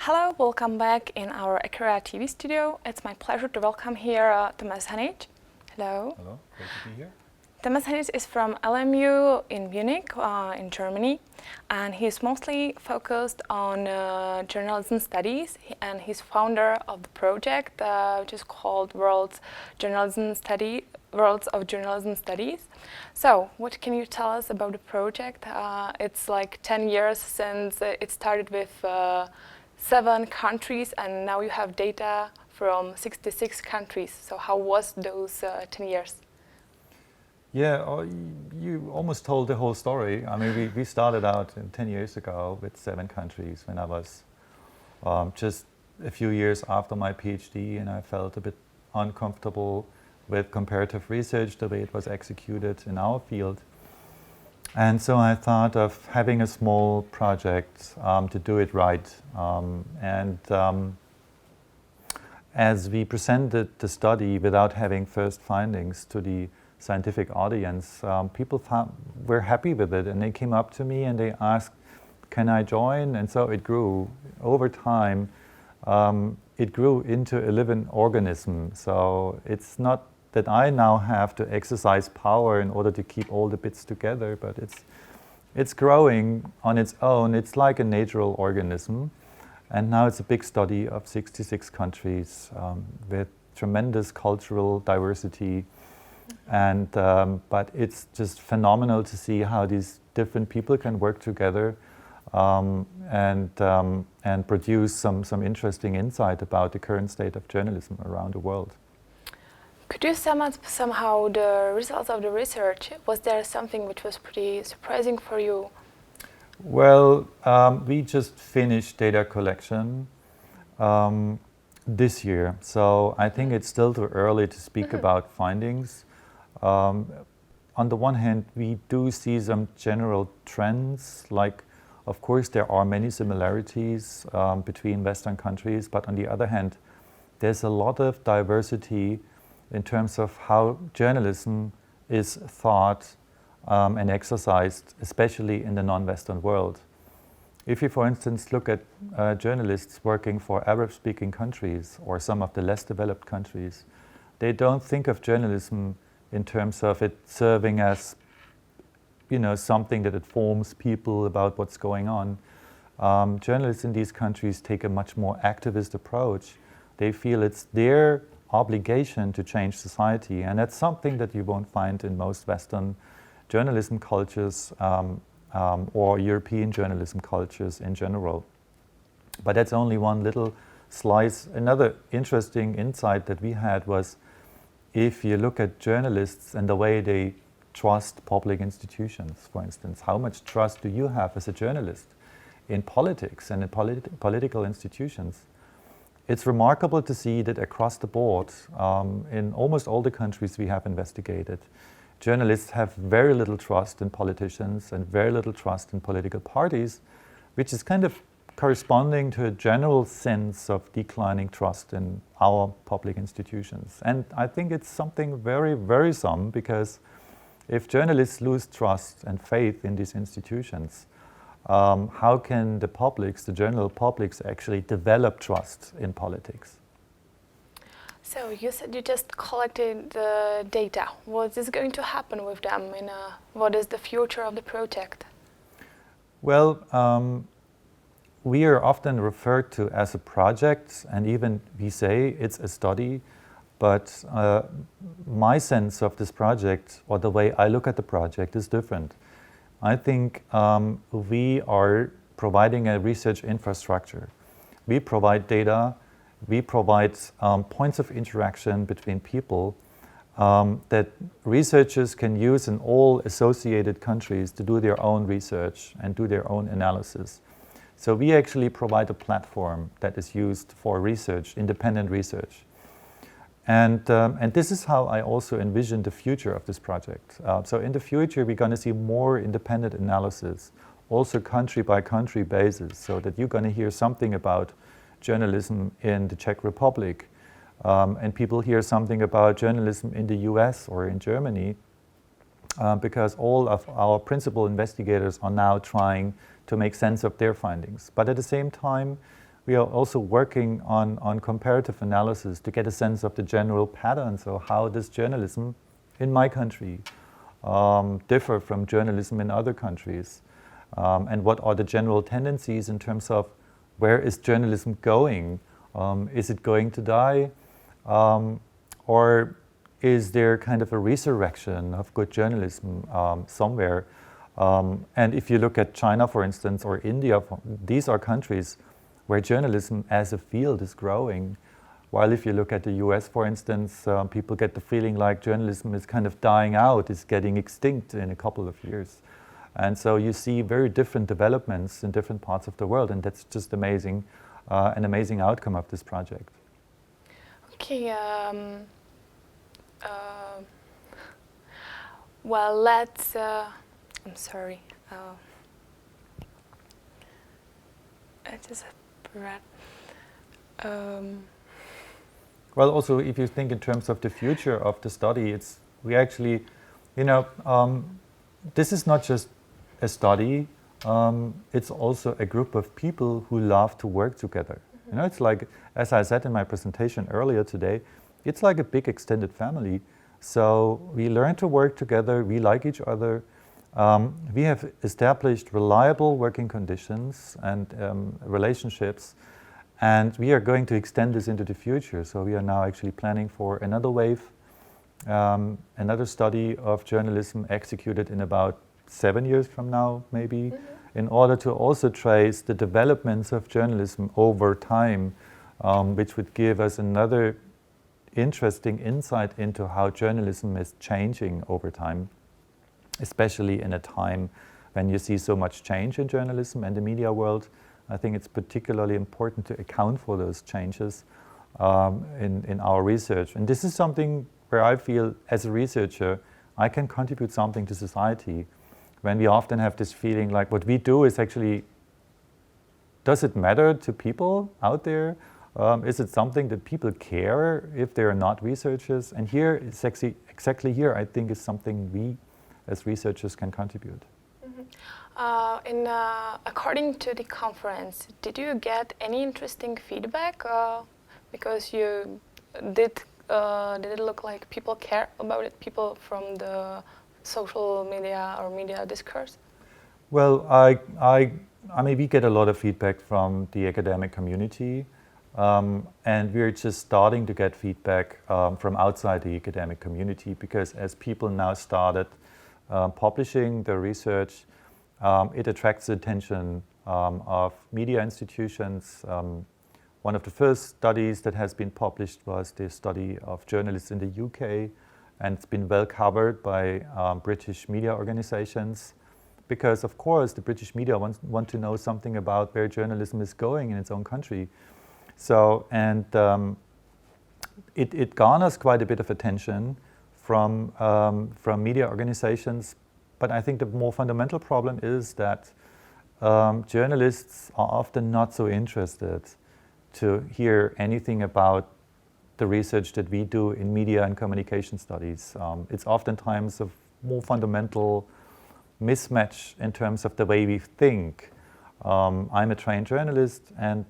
Hello, welcome back in our Akira TV studio. It's my pleasure to welcome here Thomas Hanitzsch. Hello. Hello, great to be here. Thomas Hanitzsch is from LMU in Munich, in Germany, and he's mostly focused on journalism studies, and he's founder of the project which is called Worlds of Journalism Studies. So, what can you tell us about the project? It's like 10 years since it started with 7 countries, and now you have data from 66 countries. So, how was those 10 years? Yeah, you almost told the whole story. I mean, we started out 10 years ago with 7 countries when I was just a few years after my PhD, and I felt a bit uncomfortable with comparative research, the way it was executed in our field. And so I thought of having a small project to do it right. As we presented the study without having first findings to the scientific audience, people were happy with it, and they came up to me and they asked, can I join? And so it grew. Over time, it grew into a living organism. So it's not that I now have to exercise power in order to keep all the bits together, but it's growing on its own. It's like a natural organism. And now it's a big study of 66 countries with tremendous cultural diversity. And but it's just phenomenal to see how these different people can work together and produce some interesting insight about the current state of journalism around the world. Could you sum up somehow the results of the research? Was there something which was pretty surprising for you? Well, we just finished data collection this year, so I think it's still too early to speak about findings. On the one hand, we do see some general trends, like, of course, there are many similarities between Western countries, but on the other hand, there's a lot of diversity in terms of how journalism is thought and exercised, especially in the non-Western world. If you, for instance, look at journalists working for Arab-speaking countries or some of the less developed countries, they don't think of journalism in terms of it serving as, something that informs people about what's going on. Journalists in these countries take a much more activist approach. They feel it's their obligation to change society, and that's something that you won't find in most Western journalism cultures or European journalism cultures in general. But that's only one little slice. Another interesting insight that we had was, if you look at journalists and the way they trust public institutions, for instance, how much trust do you have as a journalist in politics and in political institutions? It's remarkable to see that across the board, in almost all the countries we have investigated, journalists have very little trust in politicians and very little trust in political parties, which is kind of corresponding to a general sense of declining trust in our public institutions. And I think it's something very worrisome, because if journalists lose trust and faith in these institutions, how can the general publics actually develop trust in politics? So you said you just collected the data. What is going to happen with them? What is the future of the project? Well, we are often referred to as a project, and even we say it's a study, but my sense of this project, or the way I look at the project, is different. I think we are providing a research infrastructure. We provide data, we provide points of interaction between people that researchers can use in all associated countries to do their own research and do their own analysis. So we actually provide a platform that is used for research, independent research. And this is how I also envision the future of this project. So in the future, we're going to see more independent analysis, also country by country basis, so that you're going to hear something about journalism in the Czech Republic, and people hear something about journalism in the US or in Germany, because all of our principal investigators are now trying to make sense of their findings. But at the same time, we are also working on comparative analysis to get a sense of the general patterns. So how does journalism in my country differ from journalism in other countries? And what are the general tendencies in terms of where is journalism going? Is it going to die? Or is there kind of a resurrection of good journalism somewhere? And if you look at China, for instance, or India, these are countries where journalism as a field is growing. While if you look at the US, for instance, people get the feeling like journalism is kind of dying out, is getting extinct in a couple of years. And so you see very different developments in different parts of the world, and that's just amazing, an amazing outcome of this project. Okay, well, let's, I'm sorry, it is a breath. Well, also, if you think in terms of the future of the study, we actually, this is not just a study, it's also a group of people who love to work together. Mm-hmm. It's like, as I said in my presentation earlier today, it's like a big extended family. So we learn to work together, we like each other. We have established reliable working conditions and relationships, and we are going to extend this into the future. So we are now actually planning for another wave, another study of journalism executed in about 7 years from now, maybe, mm-hmm. in order to also trace the developments of journalism over time, which would give us another interesting insight into how journalism is changing over time, especially in a time when you see so much change in journalism and the media world. I think it's particularly important to account for those changes in our research. And this is something where I feel, as a researcher, I can contribute something to society. When we often have this feeling like what we do is actually, does it matter to people out there? Is it something that people care if they're not researchers? And here, it's exactly here, I think, is something we as researchers can contribute. Mm-hmm. According to the conference, did you get any interesting feedback? Because you did it look like people care about it, people from the social media or media discourse? Well, I mean, we get a lot of feedback from the academic community. And we're just starting to get feedback from outside the academic community, because as people now started publishing their research, it attracts the attention of media institutions. One of the first studies that has been published was the study of journalists in the UK, and it's been well covered by British media organizations, because of course the British media want to know something about where journalism is going in its own country. So, and it garners quite a bit of attention from media organizations, but I think the more fundamental problem is that journalists are often not so interested to hear anything about the research that we do in media and communication studies. It's oftentimes a more fundamental mismatch in terms of the way we think. I'm a trained journalist, and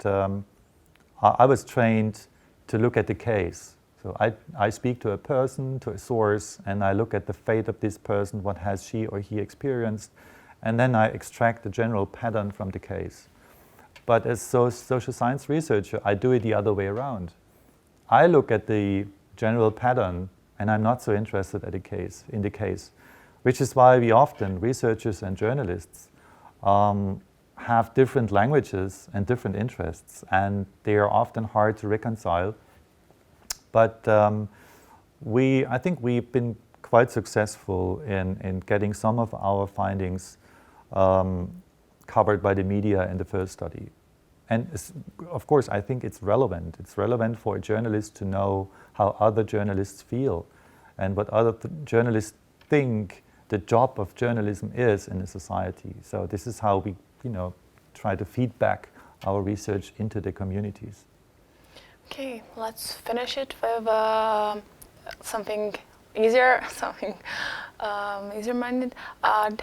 I was trained to look at the case. So I speak to a person, to a source, and I look at the fate of this person, what has she or he experienced, and then I extract the general pattern from the case. But as a social science researcher, I do it the other way around. I look at the general pattern, and I'm not so interested in the case, which is why we often, researchers and journalists, have different languages and different interests, and they are often hard to reconcile. But I think we've been quite successful in getting some of our findings covered by the media in the first study. And of course, I think it's relevant. It's relevant for a journalist to know how other journalists feel and what other journalists think the job of journalism is in a society. So this is how we try to feed back our research into the communities. Okay, let's finish it with something easier, easier-minded.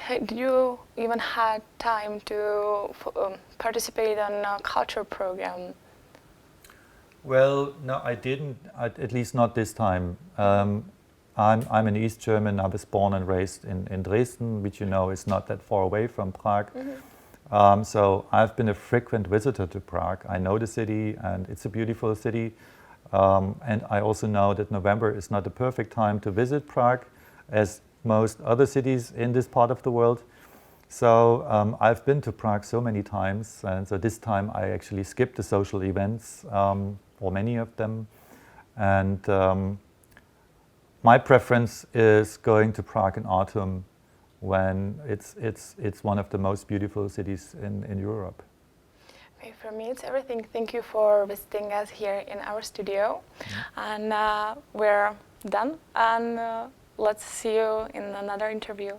Did you even had time to participate in a culture program Well, no, I didn't, at least not this time. I'm an East German. I was born and raised in Dresden, which you know is not that far away from Prague. So I've been a frequent visitor to Prague. I know the city, and it's a beautiful city. And I also know that November is not the perfect time to visit Prague, as most other cities in this part of the world. So I've been to Prague so many times, and so this time I actually skipped the social events, or many of them. And my preference is going to Prague in autumn, when it's one of the most beautiful cities in Europe. Okay, for me, it's everything. Thank you for visiting us here in our studio. And we're done. And let's see you in another interview.